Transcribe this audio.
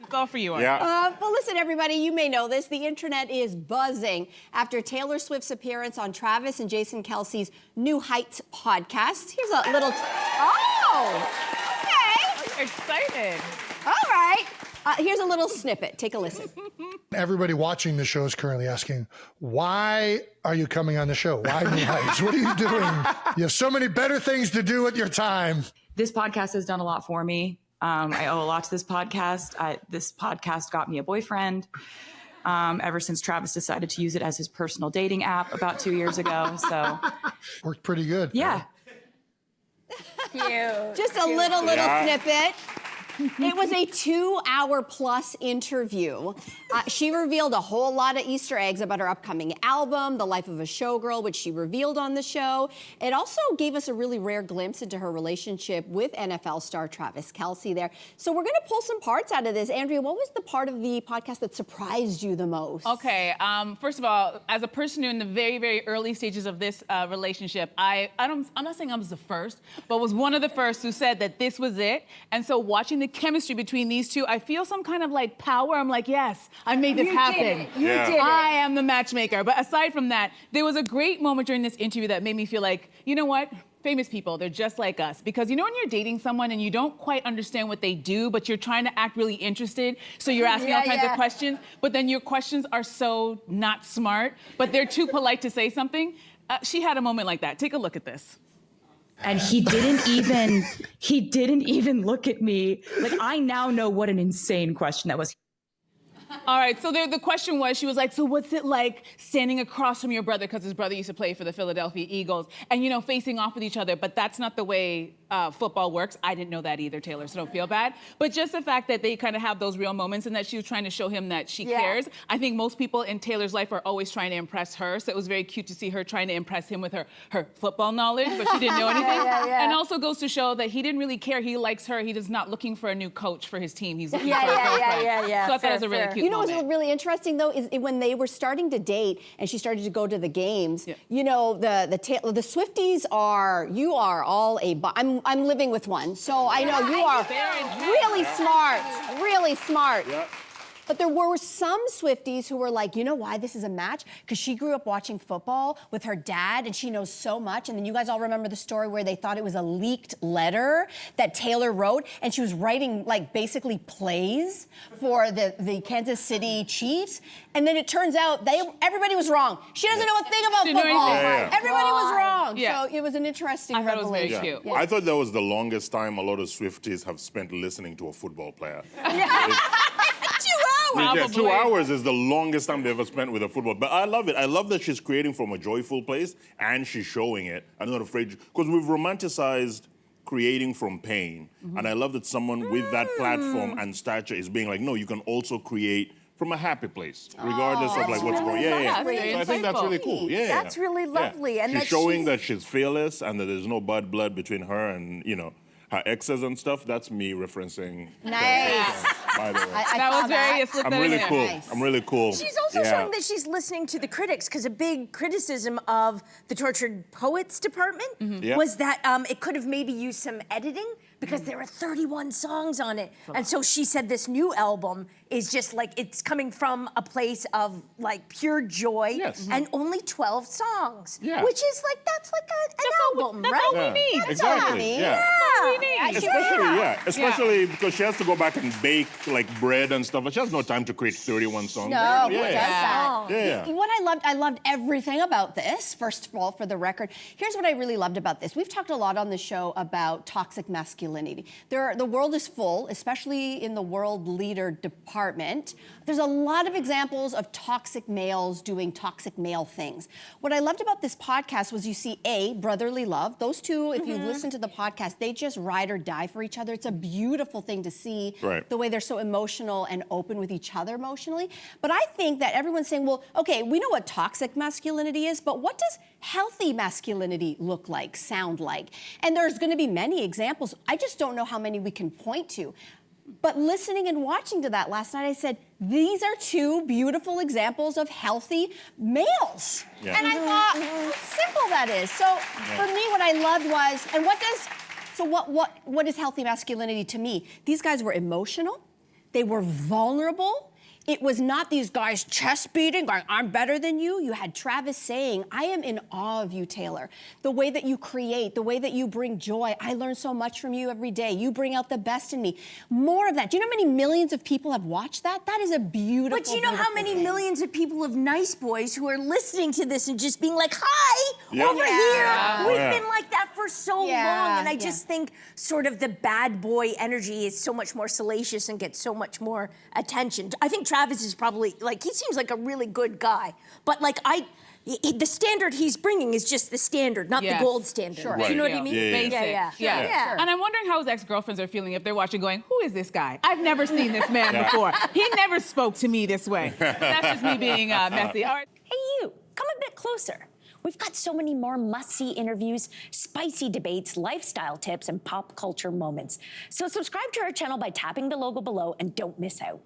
It's all for you, Andrea. Yeah. Well, listen, everybody, you may know this. The internet is buzzing after Taylor Swift's appearance on Travis and Jason Kelce's New Heights podcast. Here's a little... Oh! Okay. You're excited. All right. Here's a little snippet. Take a listen. Everybody watching the show is currently asking, why are you coming on the show? Why New Heights? What are you doing? You have so many better things to do with your time. This podcast has done a lot for me. I owe a lot to this podcast. This podcast got me a boyfriend ever since Travis decided to use it as his personal dating app about 2 years ago. So worked pretty good. Yeah. Cute. Just a little snippet. It was a 2-hour-plus interview. She revealed a whole lot of Easter eggs about her upcoming album, The Life of a Showgirl, which she revealed on the show. It also gave us a really rare glimpse into her relationship with NFL star Travis Kelce there. So we're going to pull some parts out of this. Andrea, what was the part of the podcast that surprised you the most? Okay, first of all, as a person who in the very, very early stages of this relationship, I'm not saying I was the first, but was one of the first who said that this was it. And so watching the chemistry between these two, I feel some kind of like power. I'm like, yes, I made this happen. You did it. I am the matchmaker. But aside from that, there was a great moment during this interview that made me feel like, you know what? Famous people, they're just like us. Because you know when you're dating someone and you don't quite understand what they do, but you're trying to act really interested, so you're asking all kinds of questions, but then your questions are so not smart, but they're too polite to say something. She had a moment like that. Take a look at this. And he didn't even look at me. Like, I now know what an insane question that was. All right, so the question was, she was like, so what's it like standing across from your brother, because his brother used to play for the Philadelphia Eagles, and, you know, facing off with each other, but that's not the way football works. I didn't know that either, Taylor, so don't feel bad. But just the fact that they kind of have those real moments and that she was trying to show him that she cares. I think most people in Taylor's life are always trying to impress her, so it was very cute to see her trying to impress him with her football knowledge, but she didn't know anything. And also goes to show that he didn't really care. He likes her. He is not looking for a new coach for his team. He's looking for a girlfriend. So I thought it was a really cute You know moment. what's really interesting, though, is when they were starting to date and she started to go to the games, you know, the Swifties you are all I'm living with one, so I know you are really smart. Yeah. But there were some Swifties who were like, you know why this is a match? Because she grew up watching football with her dad and she knows so much. And then you guys all remember the story where they thought it was a leaked letter that Taylor wrote, and she was writing like basically plays for the Kansas City Chiefs. And then it turns out everybody was wrong. She doesn't know a thing about football. Everybody was wrong. So it was an interesting revelation. It was very cute. I thought that was the longest time a lot of Swifties have spent listening to a football player. 2 hours. Yeah, 2 hours is the longest time they ever spent with a football. But I love it. I love that she's creating from a joyful place and she's showing it. I'm not afraid, because we've romanticized creating from pain. And I love that someone with that platform and stature is being like, no, you can also create from a happy place, regardless of like what's going on. So I think that's really cool. That's really lovely. And she's showing that she's fearless and that there's no bad blood between her and, you know, her exes and stuff. That's me referencing. Nice. By the way. That was very I'm really cool. Nice. I'm really cool. She's also showing that she's listening to the critics, because a big criticism of the Tortured Poets department was that it could have maybe used some editing, because there are 31 songs on it. And so she said this new album is just like, it's coming from a place of like pure joy and only 12 songs, which is like, that's like an album, right? That's all we need. Exactly. That's all we need. Especially because she has to go back and bake like bread and stuff, but she has no time to create 31 songs. No, who does that? What I loved everything about this, first of all, for the record. Here's what I really loved about this. We've talked a lot on the show about toxic masculinity. The world is full, especially in the world leader department. There's a lot of examples of toxic males doing toxic male things. What I loved about this podcast was you see brotherly love. Those two, if you listen to the podcast, they just ride or die for each other. It's a beautiful thing to see the way they're so emotional and open with each other emotionally. But I think that everyone's saying, well, okay, we know what toxic masculinity is, but what does healthy masculinity look like, sound like? And there's going to be many examples. I just don't know how many we can point to. But listening and watching to that last night, I said, these are two beautiful examples of healthy males. And I thought, how simple that is. So for me, what I loved was, and what is healthy masculinity to me? These guys were emotional. They were vulnerable. It was not these guys chest beating, going, I'm better than you. You had Travis saying, I am in awe of you, Taylor. The way that you create, the way that you bring joy. I learn so much from you every day. You bring out the best in me. More of that. Do you know how many millions of people have watched that? That is a beautiful, But you know how many millions of people of Nice Boys who are listening to this and just being like, hi, over here. We've been like that for so long. And I just think sort of the bad boy energy is so much more salacious and gets so much more attention. I think Travis is probably, like, he seems like a really good guy. But, like, the standard he's bringing is just the standard, not the gold standard. Sure. Do you know what I mean? Yeah. And I'm wondering how his ex-girlfriends are feeling if they're watching going, who is this guy? I've never seen this man before. He never spoke to me this way. That's just me being messy. All right. Hey, you, come a bit closer. We've got so many more must-see interviews, spicy debates, lifestyle tips, and pop culture moments. So subscribe to our channel by tapping the logo below and don't miss out.